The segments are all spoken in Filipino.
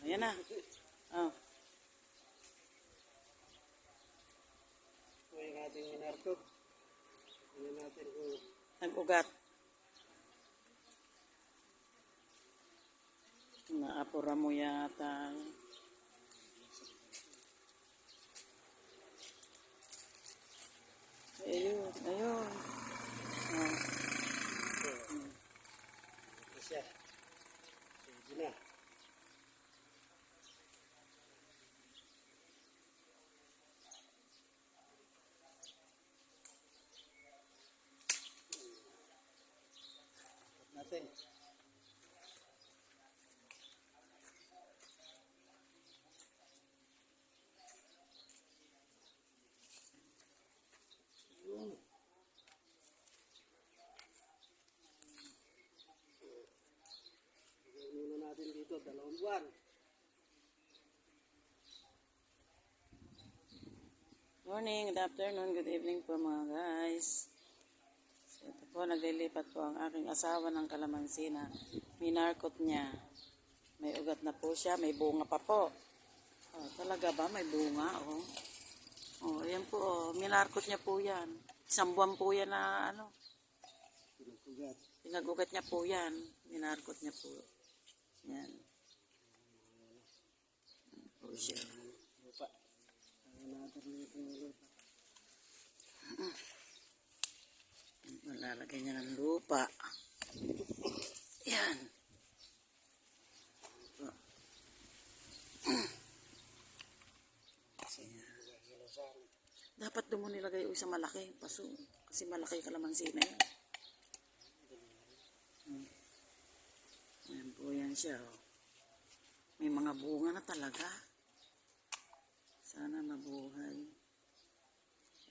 Ayan na. Oh. Ito yung ating minarkot. Tingnan natin kung Nag-ugat. Naapura mo yata. Ayun, ayun. Oh. ito siya. Pwede na. Natin. Yun. Gawin muna natin dito, 2 buwan. Morning, good afternoon, good evening po mga guys. So, ito po, naglilipat po ang aking asawa ng kalamansi na minarkot niya. May ugat na po siya, may bunga pa po. Oh, talaga ba? May bunga, oh. Oh, ayan po, oh. Minarkot niya po yan. 1 buwan po yan na, ano, Pinagkugat. pinag-ugat niya po yan. Minarkot niya po. Yan. Ayan po siya. Lupa. Kaya natin dito yung lupa. Malalagay niya ng lupa. Yan. Dapat doon mo nilagay sa malaki paso. Kasi malaki kalamansi na yun. Ayan po yan siya. Oh. May mga bunga na talaga. Sana mabuhay.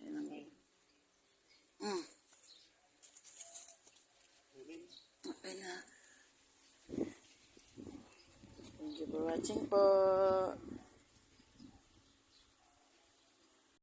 Ayan ang... Okay na. Thank you for watching po.